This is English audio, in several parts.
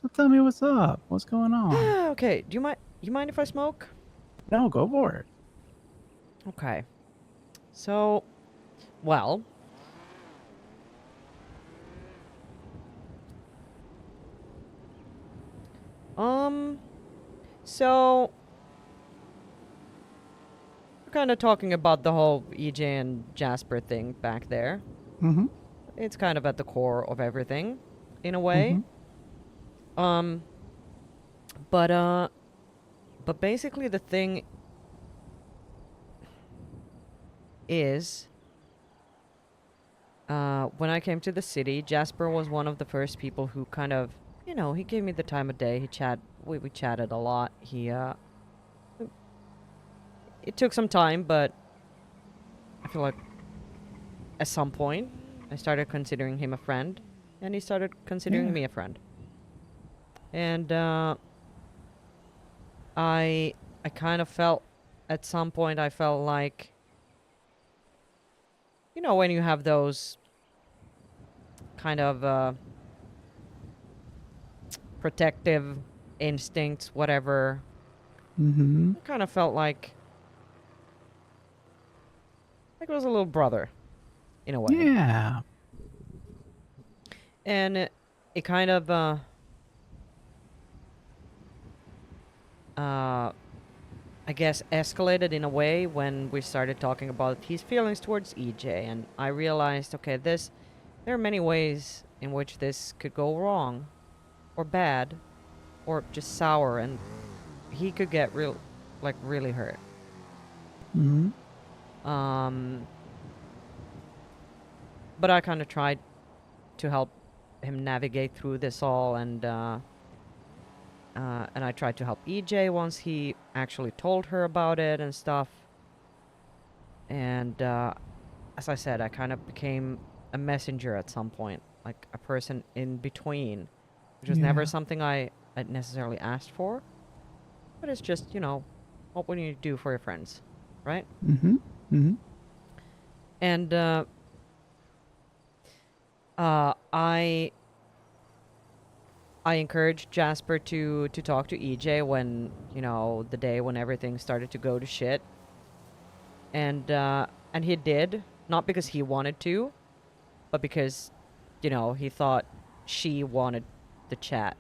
So tell me what's up. What's going on? Okay, do you mind if I smoke? No, go for it. Okay. So, well, um, so we're kind of talking about the whole EJ and Jasper thing back there. Mm-hmm. It's kind of at the core of everything, in a way. Mm-hmm. Um, but but basically the thing is, when I came to the city, Jasper was one of the first people who kind of, he gave me the time of day. We chatted a lot. It took some time, but I feel like at some point I started considering him a friend, and he started considering Yeah. me a friend. And I kind of felt at some point I felt like, when you have those kind of protective instincts, whatever. Mm-hmm. I kind of felt like it was a little brother in a way. Yeah. And it kind of uh I guess escalated in a way when we started talking about his feelings towards EJ, and I realized, okay, there are many ways in which this could go wrong or bad or just sour, and he could get really hurt. Mm-hmm. Um but I kind of tried to help him navigate through this all, and I tried to help EJ once he actually told her about it and stuff. And as I said, I kind of became a messenger at some point, like a person in between, which was never Yeah. something I necessarily asked for, but it's just, what would you do for your friends, right? Mm-hmm. Mm-hmm. And uh, I I encouraged Jasper to talk to EJ when, the day when everything started to go to shit. And he did, not because he wanted to, but because, he thought she wanted the chat.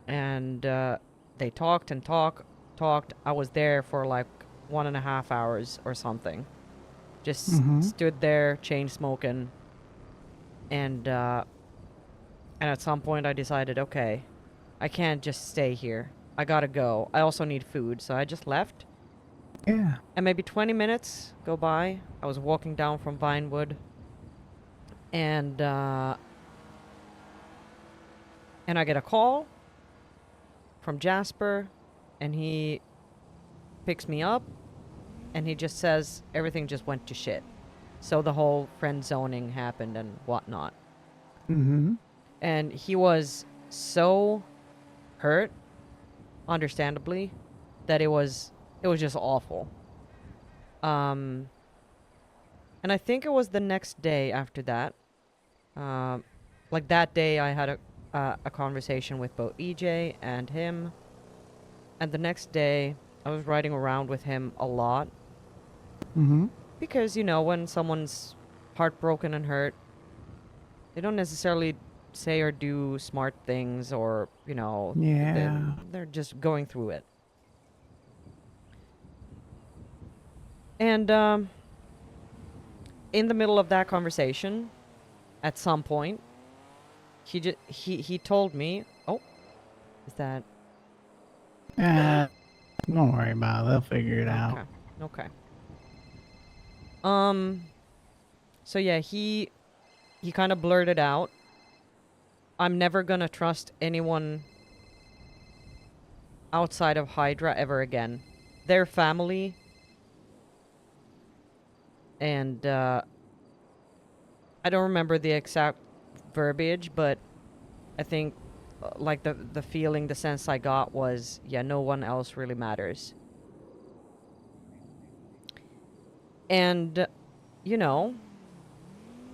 And they talked and talked. I was there for like 1.5 hours or something. Just Mm-hmm. stood there, chain smoking, and and at some point I decided, okay, I can't just stay here. I gotta go. I also need food, so I just left. Yeah. And maybe 20 minutes go by. I was walking down from Vinewood, and and I get a call from Jasper, and he picks me up, and he just says everything just went to shit. So the whole friend zoning happened and whatnot. Mm-hmm. And he was so hurt, understandably, that it was just awful. Um, and I think it was the next day after that. Um, like that day, I had a conversation with both EJ and him, and the next day, I was riding around with him a lot Mm-hmm. because when someone's heartbroken and hurt, they don't necessarily say or do smart things, or Yeah. they're just going through it. And in the middle of that conversation, at some point, he told me, "Oh, is that Uh, don't worry about it. They'll figure it out. okay? Okay." Um. So yeah, he kind of blurted out, "I'm never gonna trust anyone outside of Hydra ever again. Their family and I don't remember the exact verbiage, but I think like the feeling, the sense I got was, yeah, no one else really matters." And you know,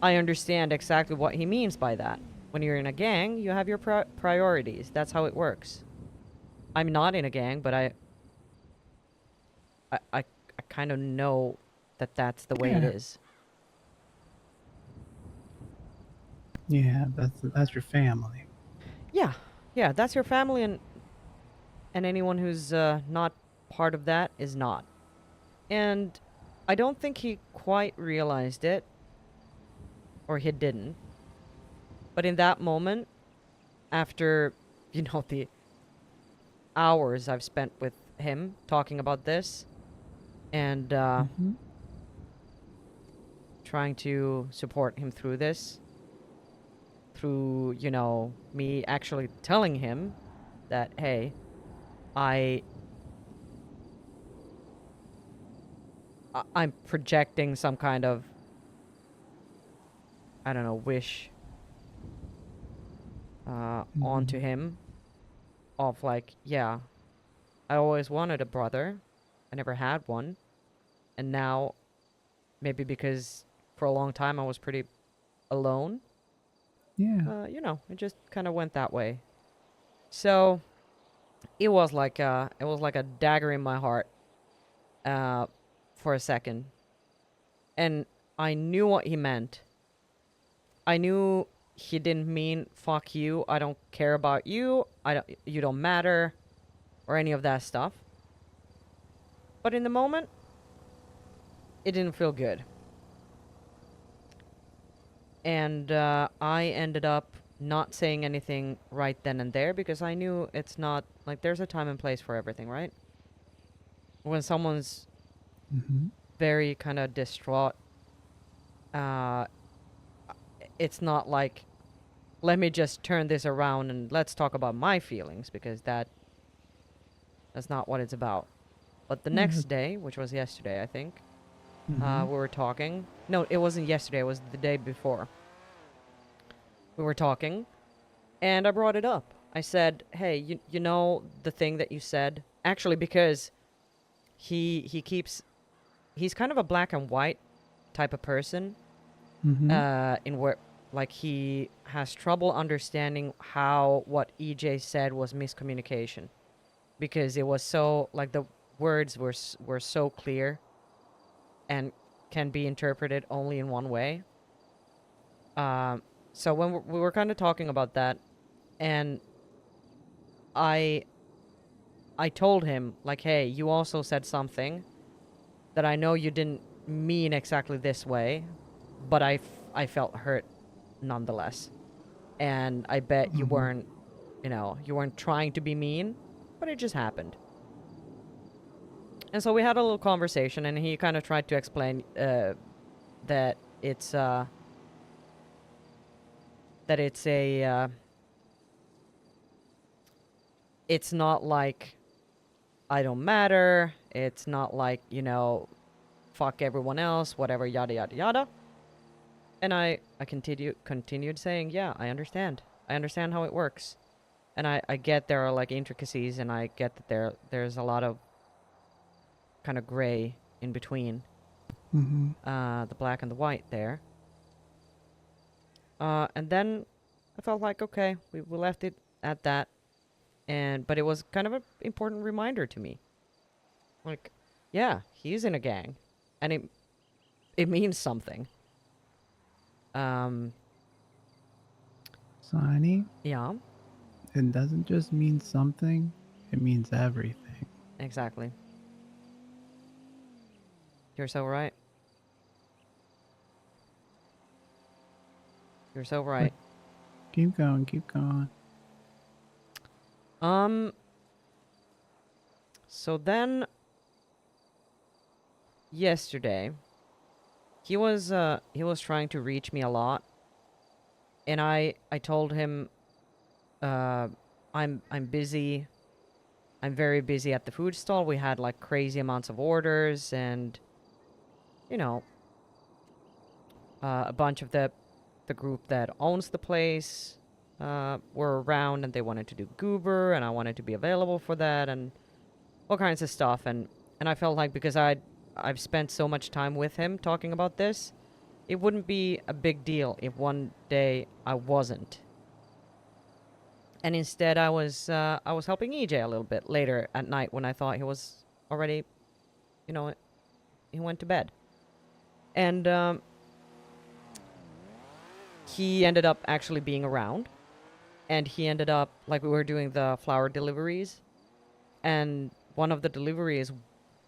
I understand exactly what he means by that. When you're in a gang, you have your priorities. That's how it works. I'm not in a gang, but I kind of know that that's the way it Yeah. is. Yeah, that's your family. Yeah, yeah, that's your family, and anyone who's not part of that is not. And I don't think he quite realized it, or he didn't. But in that moment, after the hours I've spent with him talking about this, and Mm-hmm. trying to support him through this, through me actually telling him that, hey, I I'm projecting some kind of, I don't know, wish onto Mm-hmm. him of like, yeah, I always wanted a brother. I never had one. And now, maybe because for a long time I was pretty alone, Yeah. it just kind of went that way. So it was like a dagger in my heart uh, for a second. And I knew what he meant. I knew he didn't mean fuck you, I don't care about you, you don't matter, or any of that stuff. But in the moment, it didn't feel good. And I ended up not saying anything right then and there because I knew it's not like there's a time and place for everything, right? When someone's Mm-hmm. very kind of distraught, uh, it's not like, let me just turn this around and let's talk about my feelings, because that's not what it's about. But the Yeah. next day, which was yesterday, I think, Mm-hmm. we were talking. No, it wasn't yesterday, it was the day before. We were talking, and I brought it up. I said, hey, you know the thing that you said? Actually, because he's kind of a black and white type of person, Mm-hmm. in where, like, he has trouble understanding how what EJ said was miscommunication, because it was so, like, the words were so clear and can be interpreted only in one way. Um, so when we were kind of talking about that, and I I told him, like, hey, you also said something that I know you didn't mean exactly this way, but I felt hurt nonetheless. And I bet Mm-hmm. you weren't trying to be mean, but it just happened. And so we had a little conversation, and he kind of tried to explain that it's uh, that it's not like I don't matter. It's not like, fuck everyone else, whatever, yada yada yada. And I continued saying, yeah, I understand. I understand how it works. And I get there are like intricacies, and I get that there's a lot of kind of gray in between Mm-hmm. the black and the white there. And then I felt like, okay, we left it at that. But it was kind of an important reminder to me. Like, yeah, he's in a gang, and it means something. Um, Saini, yeah, it doesn't just mean something, it means everything. exactly. You're so right. You're so But right. keep going, keep going. Um, so then yesterday, he was trying to reach me a lot, and I told him, uh, I'm busy. I'm very busy at the food stall. We had like crazy amounts of orders, and you know, a bunch of the group that owns the place were around, and they wanted to do goober, and I wanted to be available for that, and all kinds of stuff. And I felt like, because I've spent so much time with him talking about this, it wouldn't be a big deal if one day I wasn't. And instead, I was helping EJ a little bit later at night when I thought he was already, you know, he went to bed. And he ended up actually being around, and he ended up, like, we were doing the flower deliveries, and one of the deliveries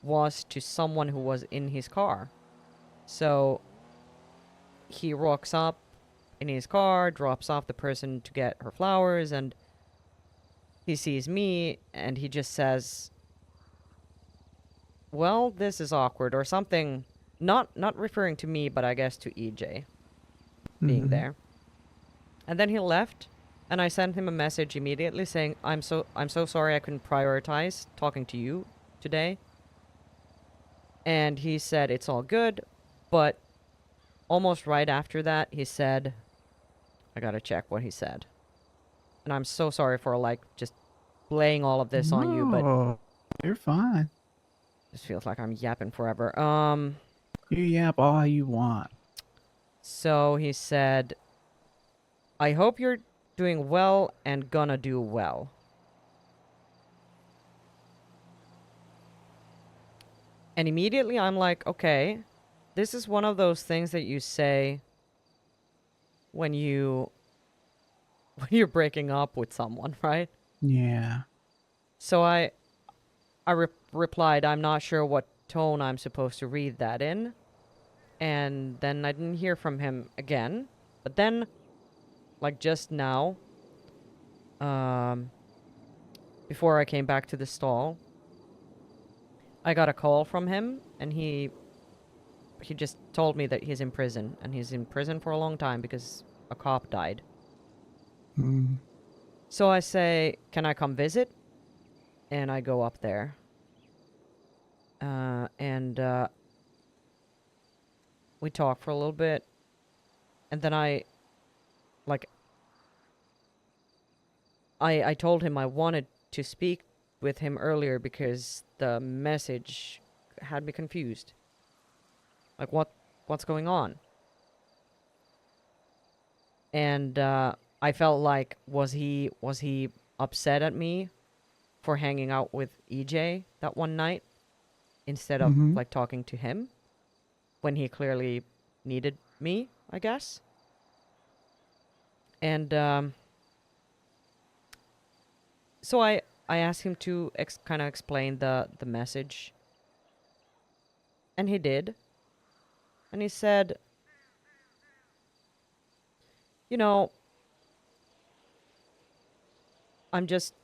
was to someone who was in his car. So he rocks up in his car, drops off the person to get her flowers, and he sees me, and he just says, well, this is awkward, or something. Not referring to me, but I guess to EJ being Mm-hmm. there. And then he left, and I sent him a message immediately saying, I'm so sorry I couldn't prioritize talking to you today. And he said it's all good, but almost right after that he said, I gotta check what he said. And I'm so sorry for, like, just laying all of this on you, but No, you're fine. this feels like I'm yapping forever. You yap all you want. So he said, I hope you're doing well and gonna do well. And immediately I'm like, okay, this is one of those things that you say when when you're breaking up with someone, right? Yeah. So I replied, I'm not sure what tone I'm supposed to read that in. And then I didn't hear from him again. But then, like just now, um, before I came back to the stall, I got a call from him, and he just told me that he's in prison, and he's in prison for a long time because a cop died. Mm. So I say, can I come visit? And I go up there. And we talk for a little bit. And then like, I told him I wanted to speak with him earlier because the message had me confused. Like, what's going on? And I felt like, was he upset at me for hanging out with EJ that one night instead of Mm-hmm. like talking to him when he clearly needed me, I guess. And so I asked him to kind of explain the message, and he did. And he said, you know, I'm just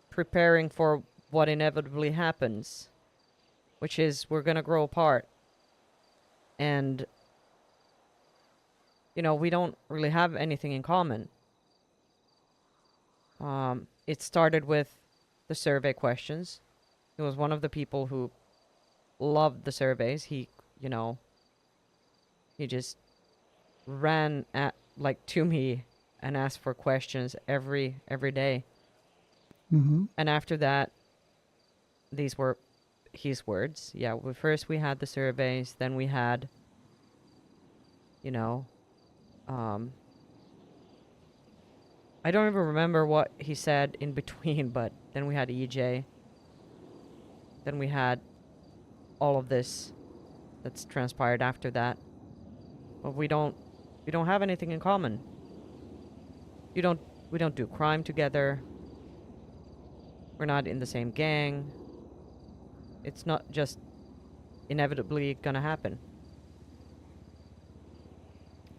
preparing for what inevitably happens, which is we're gonna grow apart. And, you know, we don't really have anything in common. It started with the survey questions. He was one of the people who loved the surveys. You know, he just ran at like to me and asked for questions every day. Mm-hmm. And after that, these were his words. Yeah, first we had the surveys, then we had, you know, um, I don't even remember what he said in between, but then we had EJ. Then we had all of this that's transpired after that. But we don't have anything in common. You don't we don't do crime together. We're not in the same gang. It's not just inevitably gonna happen.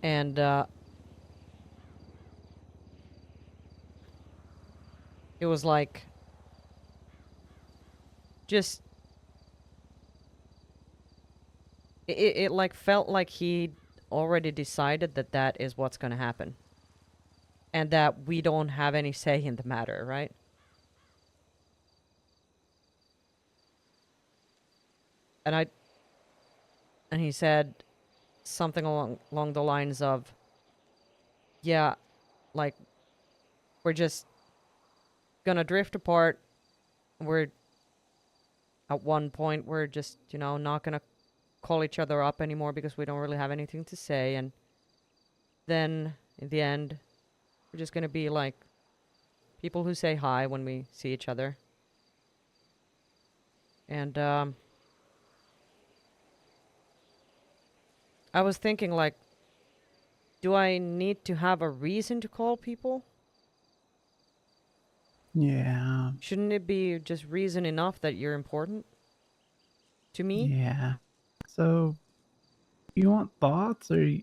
And it was like just it like felt like he already decided that that is what's gonna happen, and that we don't have any say in the matter, right? And I and he said something along the lines of, yeah, like, we're just gonna drift apart. We're at one point we're just, you know, not gonna call each other up anymore because we don't really have anything to say, and then in the end we're just gonna be like People who say hi when we see each other. And I was thinking, like, do I need to have a reason to call people? Yeah, Shouldn't it be just reason enough that you're important to me? yeah. So, you want thoughts, or do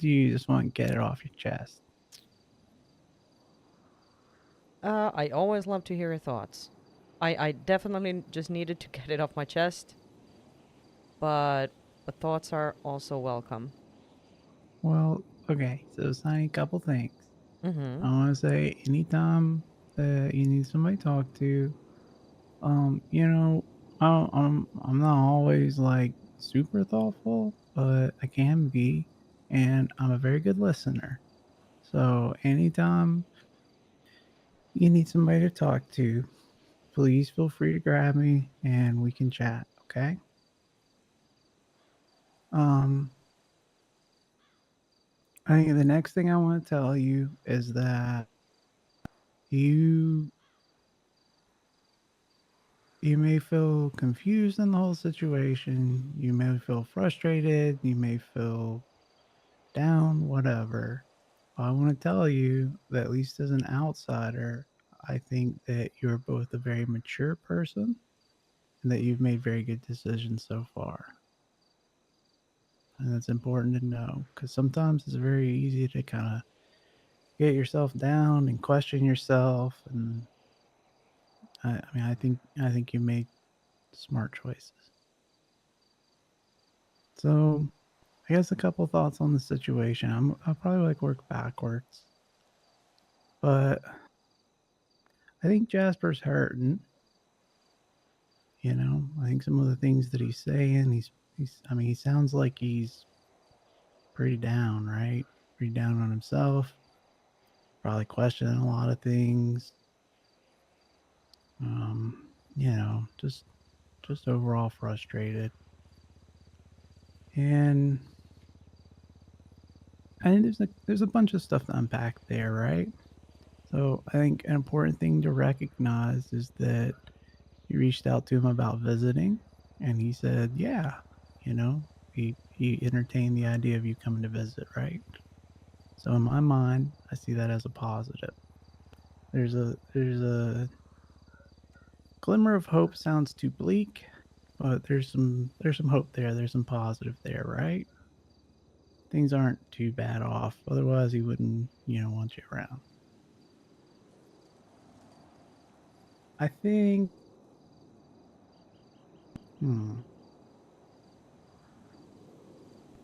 you just want to get it off your chest? I always love to hear your thoughts. I definitely just needed to get it off my chest, but thoughts are also welcome. Well, okay. So, sign a couple things. Mm-hmm. I want to say, anytime that you need somebody to talk to, you know, I'm not always like super thoughtful, but I can be, and I'm a very good listener. So, anytime you need somebody to talk to, please feel free to grab me and we can chat, okay? Um, I think the next thing I want to tell you is that you you may feel confused in the whole situation, you may feel frustrated, you may feel down, whatever. I want to tell you that, at least as an outsider, I think that you're both a very mature person and that you've made very good decisions so far. And that's important to know because sometimes it's very easy to kind of get yourself down and question yourself. And I mean, I think you made smart choices. So I guess a couple thoughts on the situation. I'll probably like work backwards, but I think Jasper's hurting. I think some of the things that he's saying, he's. I mean, he sounds like he's pretty down, right? Pretty down on himself. Probably questioning a lot of things. Just overall frustrated. And I think there's a bunch of stuff to unpack there, right? So I think an important thing to recognize is that you reached out to him about visiting, and he said, "Yeah," he entertained the idea of you coming to visit, right? So in my mind, I see that as a positive. There's a glimmer of hope. Sounds too bleak, but there's some hope there. There's some positive there, right? Things aren't too bad off. Otherwise, he wouldn't, want you around. I think, hmm,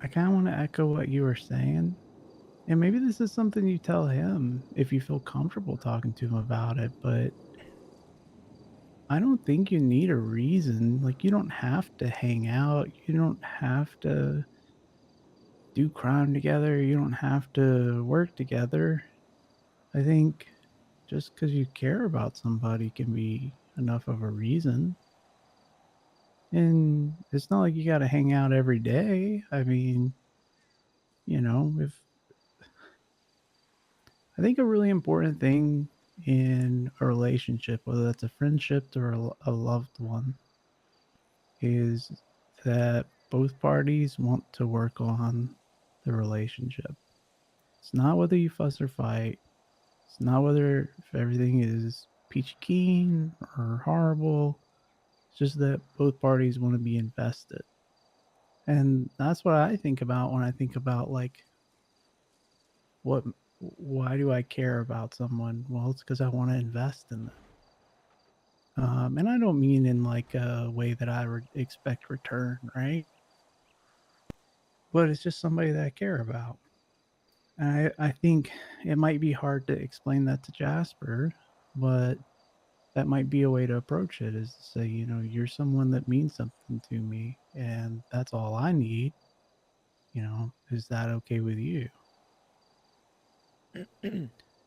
I kind of want to echo what you were saying. And maybe this is something you tell him if you feel comfortable talking to him about it. But I don't think you need a reason. Like, you don't have to hang out. You don't have to do crime together. You don't have to work together. I think just because you care about somebody can be enough of a reason. And it's not like you got to hang out every day. I mean, if I think a really important thing in a relationship, whether that's a friendship or a loved one, is that both parties want to work on the relationship. It's not whether you fuss or fight. It's not whether if everything is peachy keen or horrible. It's just that both parties want to be invested. And that's what I think about when I think about like what why do I care about someone? Well, it's because I want to invest in them. And I don't mean in like a way that I would expect return, right? But it's just somebody that I care about. And I think it might be hard to explain that to Jasper, but that might be a way to approach it is to say, you're someone that means something to me, and that's all I need. Is that okay with you?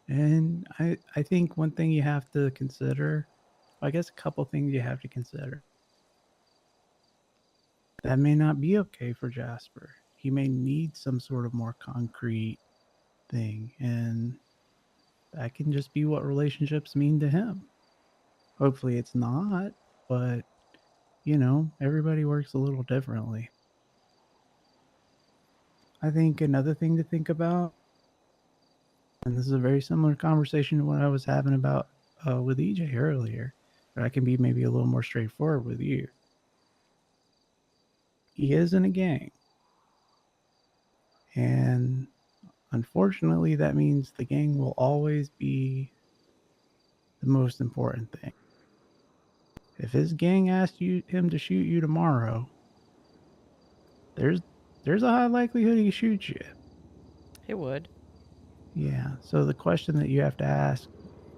And I think one thing you have to consider, I guess a couple things you have to consider. That may not be okay for Jasper. He may need some sort of more concrete thing. And that can just be what relationships mean to him. Hopefully it's not, but everybody works a little differently. I think another thing to think about, and this is a very similar conversation to what I was having about with EJ earlier, but I can be maybe a little more straightforward with you. He is in a gang, and unfortunately, that means the gang will always be the most important thing. If his gang asked him to shoot you tomorrow, there's there's a high likelihood he shoots you. He would. Yeah. So the question that you have to ask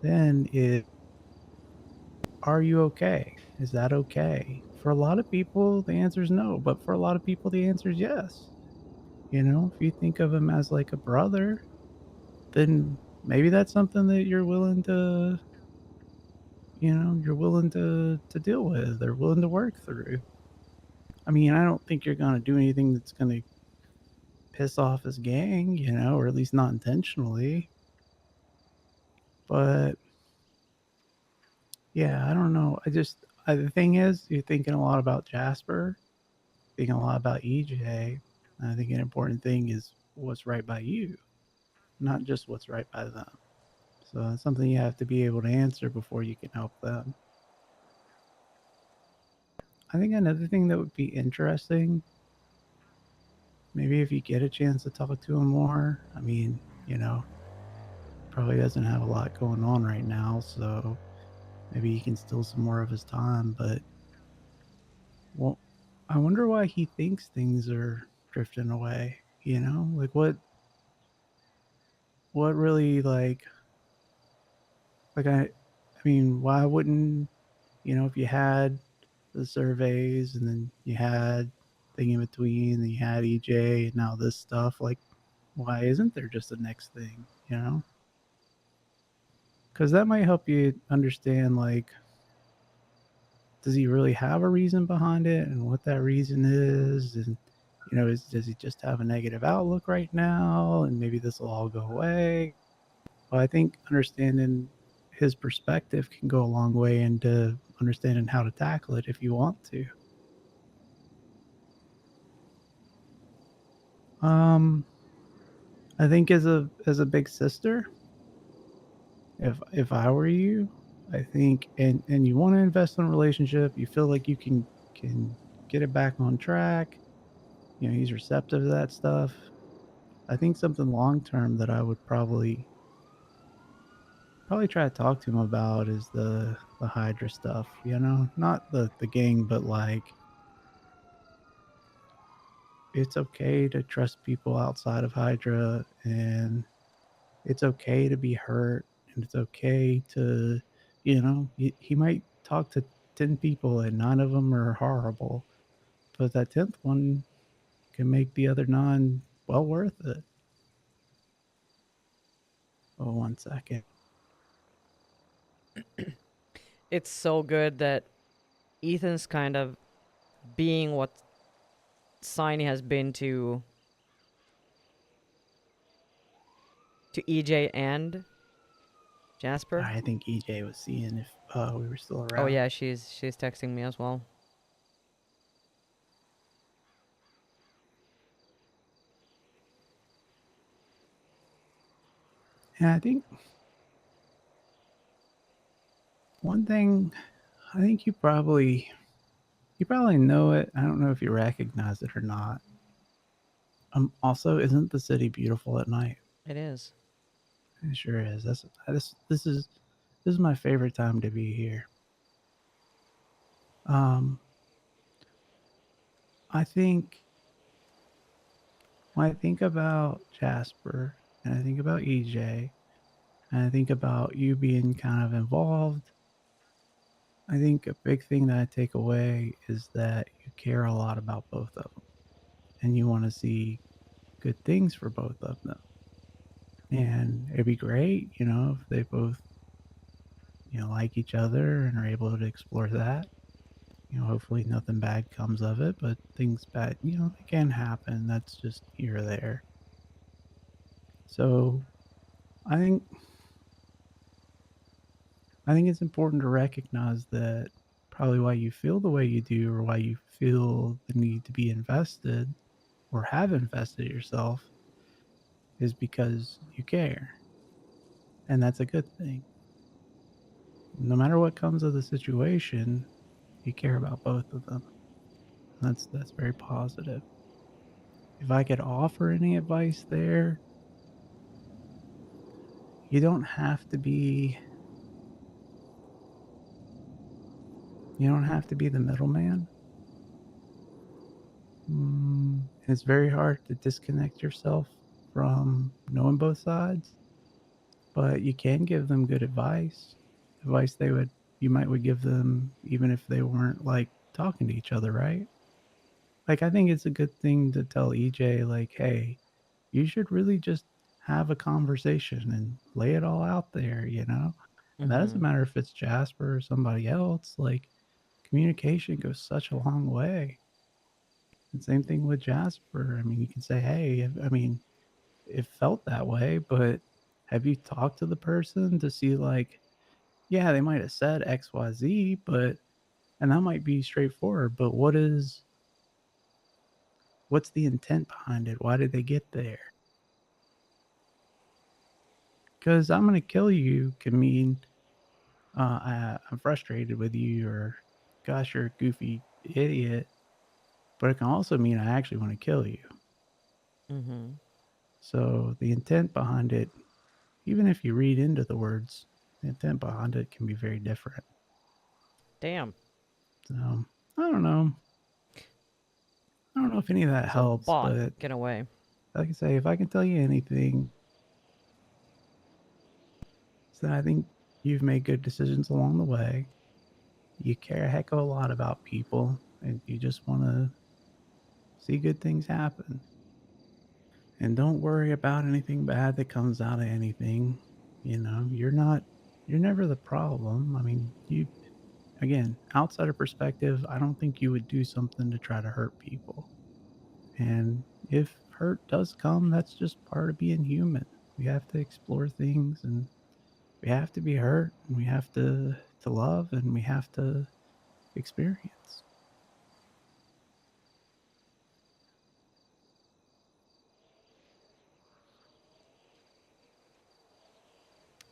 then is, are you okay? Is that okay? For a lot of people, the answer is no, but for a lot of people, the answer is yes. If you think of him as like a brother, then maybe that's something that you're willing to deal with or willing to work through. I mean, I don't think you're going to do anything that's going to piss off his gang, or at least not intentionally. But yeah, I don't know. The thing is, you're thinking a lot about Jasper, thinking a lot about EJ. And I think an important thing is what's right by you, not just what's right by them. So it's something you have to be able to answer before you can help them. I think another thing that would be interesting, maybe if you get a chance to talk to him more. I mean, probably doesn't have a lot going on right now, so maybe you can steal some more of his time. But well, I wonder why he thinks things are drifting away. Like what really like I mean, why wouldn't if you had the surveys and then you had thing in between, and you had EJ and now this stuff, like why isn't there just the next thing? Because that might help you understand, like, does he really have a reason behind it and what that reason is? And, does he just have a negative outlook right now and maybe this will all go away? Well, I think understanding his perspective can go a long way into understanding how to tackle it if you want to. Um, I think as a big sister, if I were you, I think and you want to invest in a relationship, you feel like you can get it back on track. He's receptive to that stuff. I think something long term that I would probably try to talk to him about is the Hydra stuff. Not the gang, but like it's okay to trust people outside of Hydra, and it's okay to be hurt, and it's okay to, he might talk to 10 people and nine of them are horrible, but that 10th one can make the other nine well worth it. Oh, 1 second. It's so good that Ethan's kind of being what Saini has been to EJ and Jasper. I think EJ was seeing if we were still Oh around. yeah, she's texting me as well. And I think one thing, I think you probably know it. I don't know if you recognize it or not. Also, isn't the city beautiful at night? It is. It sure is. This is my favorite time to be here. Um, I think when I think about Jasper and I think about EJ and I think about you being kind of involved, I think a big thing that I take away is that you care a lot about both of them and you want to see good things for both of them. And it'd be great, if they both, like each other and are able to explore that. Hopefully nothing bad comes of it, but things bad, they can happen. That's just here or there. So I think I think it's important to recognize that probably why you feel the way you do, or why you feel the need to be invested or have invested yourself, is because you care. And that's a good thing. No matter what comes of the situation, you care about both of them. That's very positive. If I could offer any advice there, you don't have to be you don't have to be the middleman. It's very hard to disconnect yourself from knowing both sides, but you can give them good advice. Advice you might would give them even if they weren't like talking to each other, right? Like I think it's a good thing to tell EJ like, "Hey, you should really just have a conversation and lay it all out there, you know?" And that doesn't Mm-hmm. matter if it's Jasper or somebody else, like communication goes such a long way. And same thing with Jasper. I mean, you can say, "Hey, I mean, it felt that way, but have you talked to the person to see like, yeah, they might have said XYZ, but and that might be straightforward, but what's the intent behind it? Why did they get there? Because I'm gonna kill you can mean I'm frustrated with you, or gosh, you're a goofy idiot, but it can also mean I actually want to kill you. Mm-hmm. So the intent behind it, even if you read into the words, the intent behind it can be very different. Damn. So I don't know. I don't know if any of that So helps, bot, but get away. like I say, if I can tell you anything, it's that I think you've made good decisions along the way. You care a heck of a lot about people, and you just want to see good things happen. And don't worry about anything bad that comes out of anything. You know, you're never the problem. I mean, again, outsider perspective, I don't think you would do something to try to hurt people. And if hurt does come, that's just part of being human. We have to explore things, and we have to be hurt, and we have to love, and we have to experience.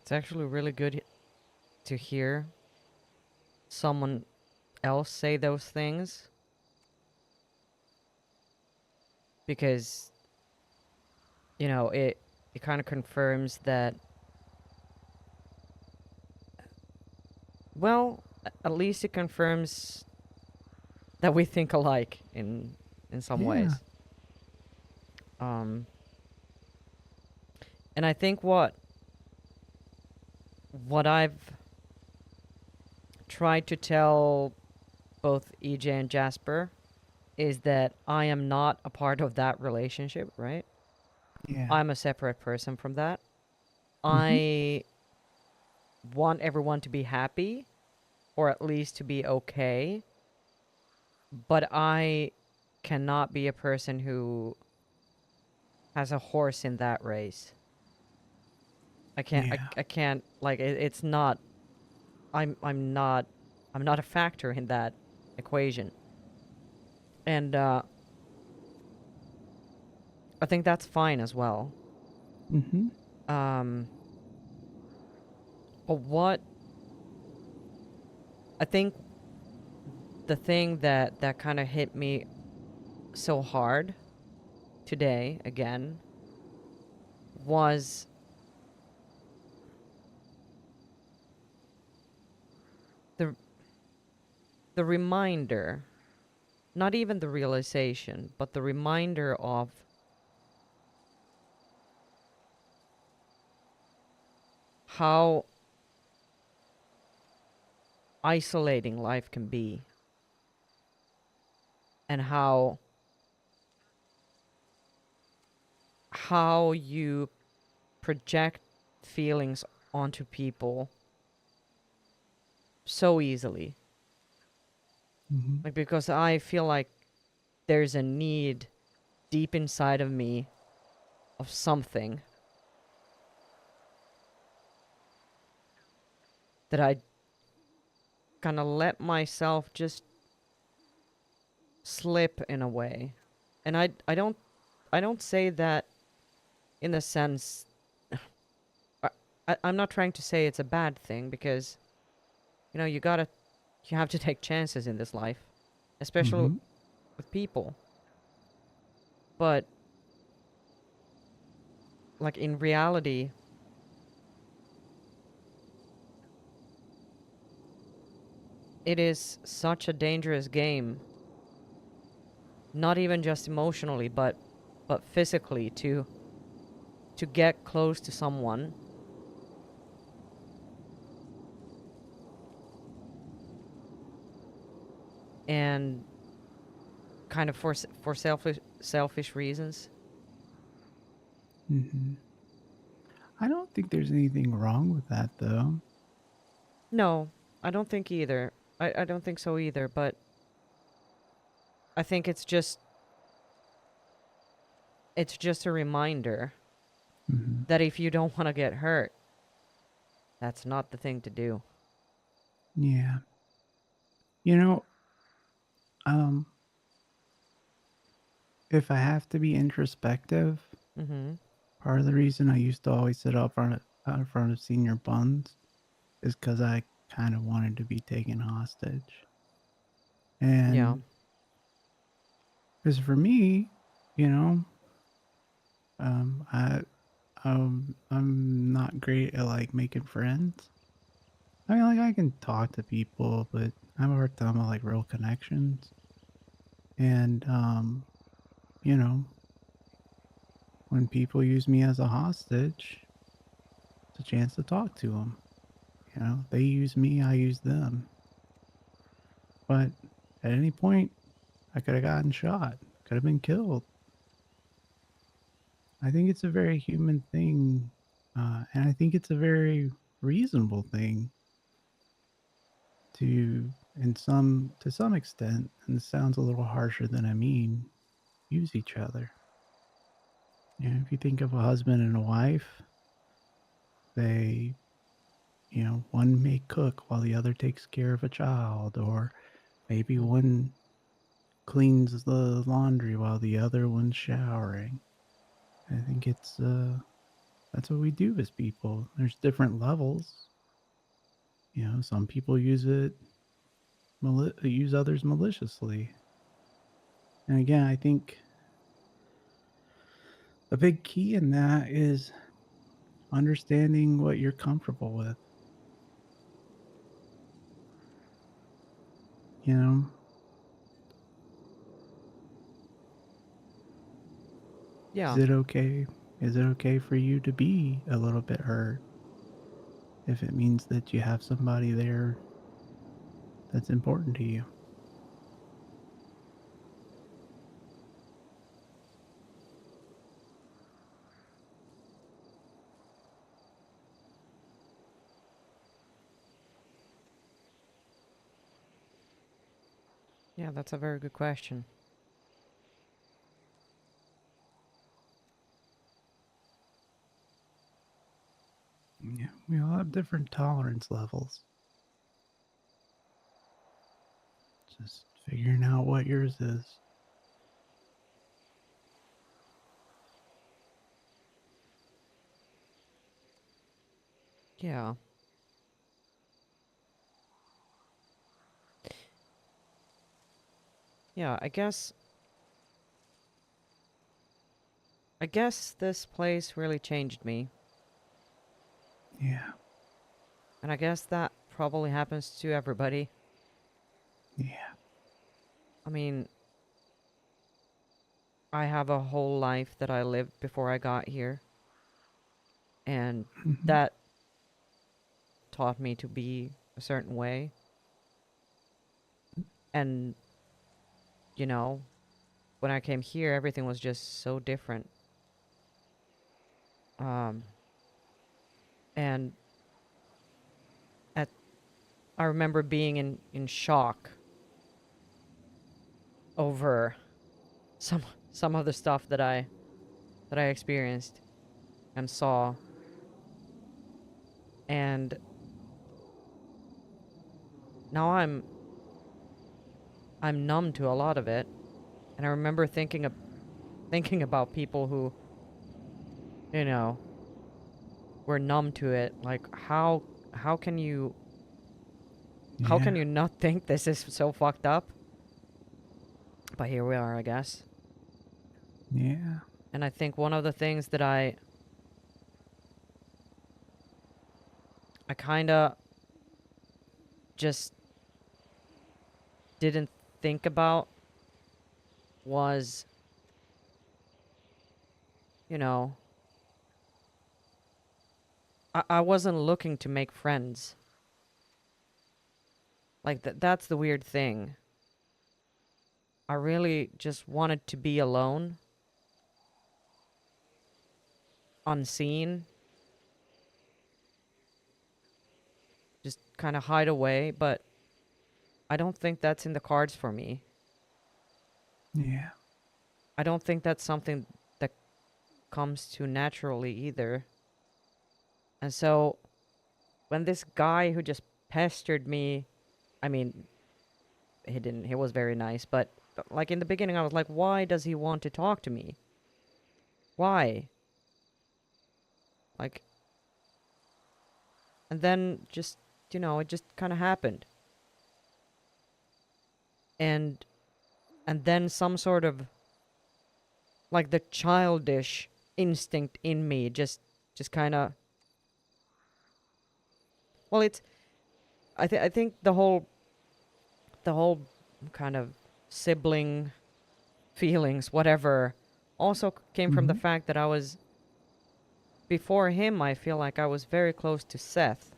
It's actually really good to hear someone else say those things because it kind of confirms that, well, at least it confirms that we think alike in some Yeah. ways. Um and I think what I've tried to tell both EJ and Jasper is that I am not a part of that relationship, right? Yeah. I'm a separate person from that. Mm-hmm. I want everyone to be happy, or at least to be okay, but I cannot be a person who has a horse in that race. Yeah. I can't, like, it's not, I'm not, I'm not a factor in that equation. And I think that's fine as well. Mm-hmm. Um but what I think the thing that kind of hit me so hard today again was the the reminder, not even the realization, but the reminder of how isolating life can be, and how you project feelings onto people so easily. Mm-hmm. Like, because I feel like there's a need deep inside of me of something that I kind of let myself just slip in a way. And I don't say that in the sense I'm not trying to say it's a bad thing, because you have to take chances in this life, especially Mm-hmm. with people. But like in reality, it is such a dangerous game, not even just emotionally, but physically, to get close to someone and kind of for selfish reasons. Mm-hmm. I don't think there's anything wrong with that, though. No, I don't think either. I don't think so either, but I think it's just a reminder Mm-hmm. that if you don't want to get hurt, that's not the thing to do. Yeah. You know, um, if I have to be introspective, Mm-hmm. part of the reason I used to always sit out in front of senior buns is because I kind of wanted to be taken hostage. Yeah. And because for me, you know, I I'm not great at like making friends. I mean, like I can talk to people, but I have a hard time with like real connections. And you know, when people use me as a hostage, it's a chance to talk to them. You know, they use me, I use them. But at any point, I could have gotten shot, could have been killed. I think it's a very human thing, and I think it's a very reasonable thing to some extent, and this sounds a little harsher than I mean, use each other. You know, if you think of a husband and a wife, they, you know, one may cook while the other takes care of a child, or maybe Mm. one cleans the laundry while the other one's showering. I think that's what we do as people. There's different levels. You know, some people use others maliciously. And again, I think a big key in that is understanding what you're comfortable with. You know, is Yeah. it okay? Is it okay for you to be a little bit hurt if it means that you have somebody there that's important to you? Yeah, that's a very good question. Yeah, we all have different tolerance levels. Just figuring out what yours is. Yeah. Yeah, I guess this place really changed me. Yeah, And I guess that probably happens to everybody. yeah. I mean, I have a whole life that I lived before I got here, and Hmm. that taught me to be a certain way. And, you know, when I came here, everything was just so different. Um, and at I remember being in shock over some some of the stuff that I experienced and saw. And now I'm numb to a lot of it. And I remember thinking about people who, you know, were numb to it. Like how can you how Yeah. can you not think this is so fucked up? But here we are, I guess. Yeah. And I think one of the things that I kind of just didn't think about was, you know, I wasn't looking to make friends. Like that's the weird thing. I really just wanted to be alone, unseen, just kind of hide away, but I don't think that's in the cards for me. Yeah. I don't think that's something that comes to naturally either. And so when this guy who just pestered me, I mean, he didn't, he was very nice, but like in the beginning, I was like, why does he want to talk to me? Why? Like, and then just, it just kind of happened. And, and then some sort of, like the childish instinct in me just kind of, well, it's, I think the whole kind of sibling feelings, whatever, also came from the Mm-hmm. fact that I was, before him, I feel like I was very close to Seth,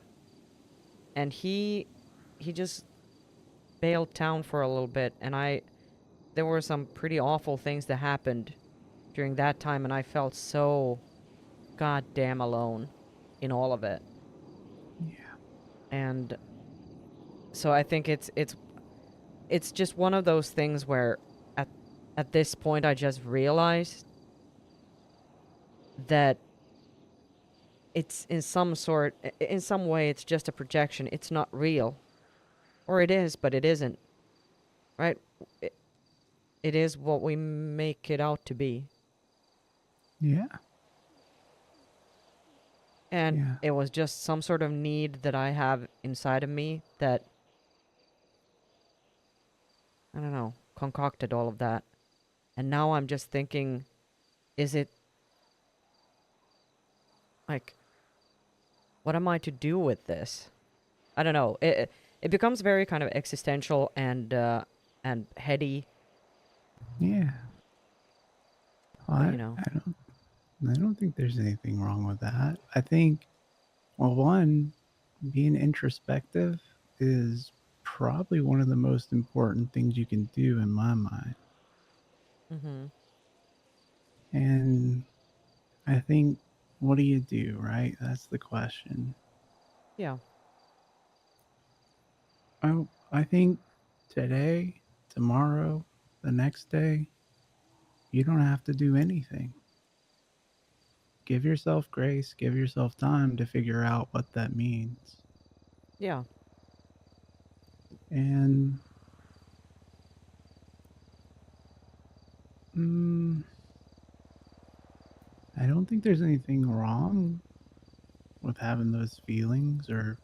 and he just bailed town for a little bit, and there were some pretty awful things that happened during that time, and I felt so goddamn alone in all of it. Yeah. And so I think it's just one of those things where at at this point I just realized that it's in some way it's just a projection. It's not real. Or it is, but it isn't, right? It, it is what we make it out to be. Yeah. And Yeah. it was just some sort of need that I have inside of me that, I don't know, concocted all of that. And now I'm just thinking, is it like, what am I to do with this? I don't know. It becomes very kind of existential and heady, Yeah. but I don't think there's anything wrong with that. I think, well, one, being introspective is probably one of the most important things you can do in my mind. mhm. And I think, what do you do, right? That's the question. Yeah. I think today, tomorrow, the next day, you don't have to do anything. Give yourself grace, give yourself time to figure out what that means. Yeah. And mm, I don't think there's anything wrong with having those feelings or,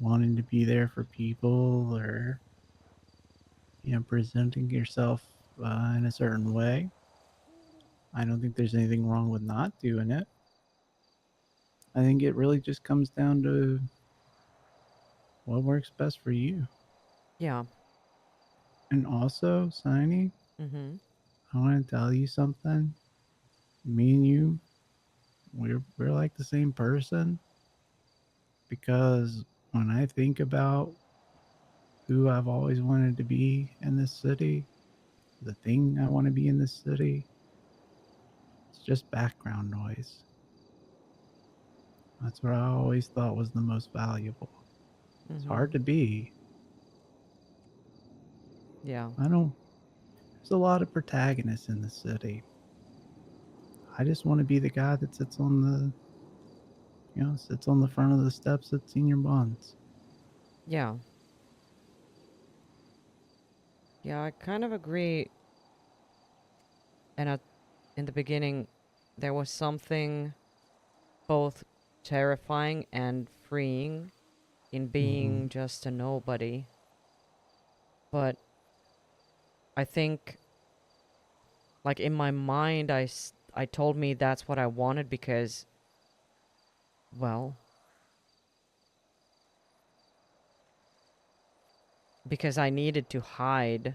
wanting to be there for people or, presenting yourself in a certain way. I don't think there's anything wrong with not doing it. I think it really just comes down to what works best for you. Yeah. And also, Saini, Mhm. I want to tell you something. Me and you, we're like the same person because when I think about who I've always wanted to be in this city, the thing I want to be in this city, it's just background noise. That's what I always thought was the most valuable. It's hard Mhm. to be. Yeah. I don't, there's a lot of protagonists in the city. I just want to be the guy that sits on the front of the steps at Senior Bonds. Yeah. Yeah, I kind of agree. And in the beginning, there was something both terrifying and freeing in Mm-hmm. being just a nobody. But I think, like, in my mind, I told me that's what I wanted because, well, because I needed to hide.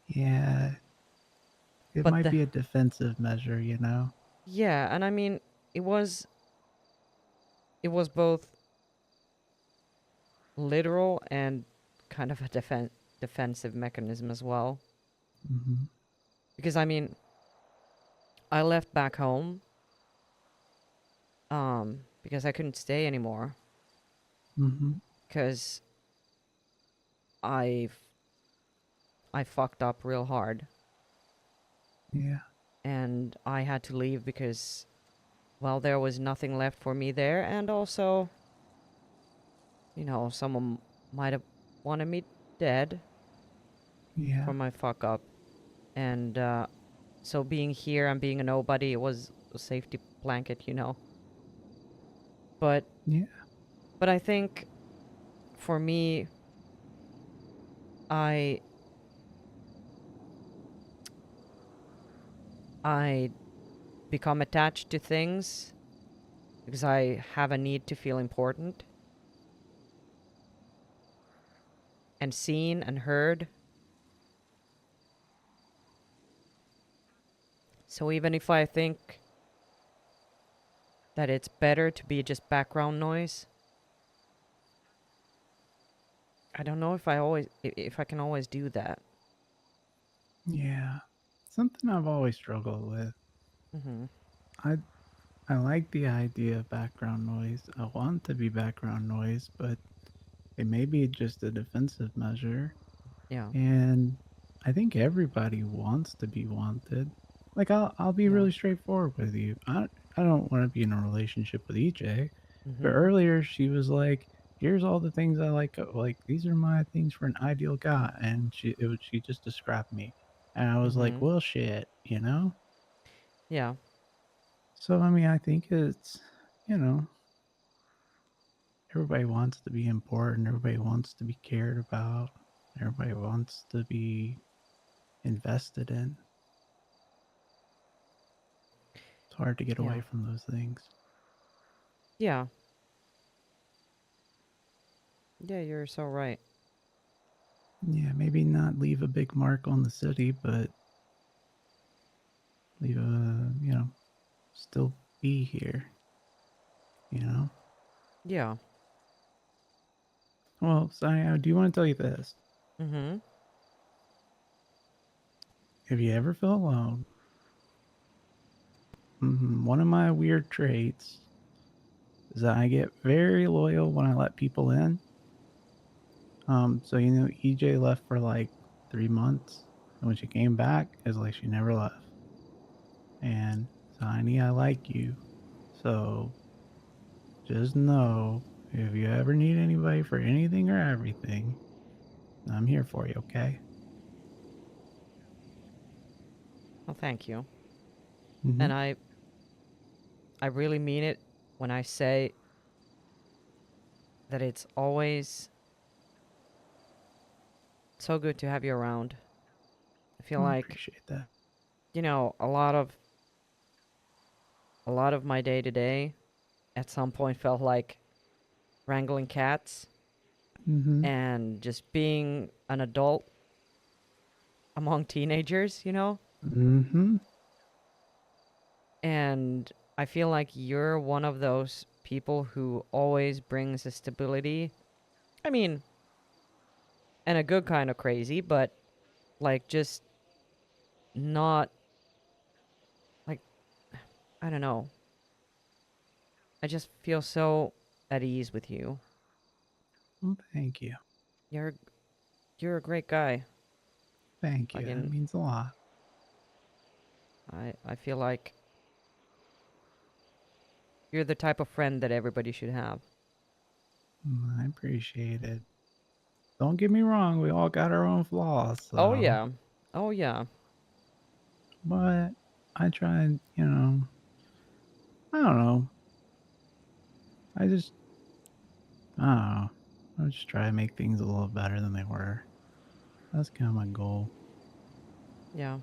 Yeah, it But might the, be a defensive measure, you know? yeah, and I mean, it was, it was both literal and kind of a defensive mechanism as well. Mm-hmm. Because I mean, I left back home because I couldn't stay anymore Mm-hmm. because I I fucked up real hard Yeah. and I had to leave because well there was nothing left for me there and also, you know, someone might have wanted me dead Yeah. for my fuck up and so being here and being a nobody was a safety blanket, you know. But Yeah. I think for me I I become attached to things because I have a need to feel important and seen and heard. So even if I think that it's better to be just background noise, I don't know if if I can always do that. Yeah. Something I've always struggled with. Mhm. I I like the idea of background noise. I want to be background noise, but it may be just a defensive measure. Yeah. And I think everybody wants to be wanted. Like I'll be Yeah. really straightforward with you. I don't want to be in a relationship with EJ. But Mhm. earlier she was like, "Here's all the things I like. Like these are my things for an ideal guy," and she just described me, and I was like, Mhm. "Well, shit," you know. Yeah. So I mean, I think it's you know everybody wants to be important. Everybody wants to be cared about. Everybody wants to be invested in. It's hard to get Yeah. away from those things. Yeah. Yeah, you're so right. Yeah, maybe not leave a big mark on the city, but leave a, still be here, you know? Yeah. Well, Saini, I do want to tell you this. Mhm. If you ever feel alone, one of my weird traits is that I get very loyal when I let people in. So, EJ left for like 3 months. And when she came back, it's like she never left. And Saini, I like you. So just know if you ever need anybody for anything or everything, I'm here for you, okay? Well, thank you. Mm-hmm. And I really mean it when I say that it's always so good to have you around. I feel Well, I like, appreciate that. you know, a lot of my day to day at some point felt like wrangling cats Mm-hmm. and just being an adult among teenagers, you know? Mm-hmm. And I feel like you're one of those people who always brings a stability. I mean, and a good kind of crazy, but like just not like I don't know. I just feel so at ease with you. Well, thank you. You're you're a great guy. Thank you. That Fucking means a lot. I feel like you're the type of friend that everybody should have. I appreciate it. Don't get me wrong, we all got our own flaws, Oh so. yeah. Oh yeah. But I try and, I don't know. I just, I don't know. I just try to make things a little better than they were. That's kind of my goal. Yeah.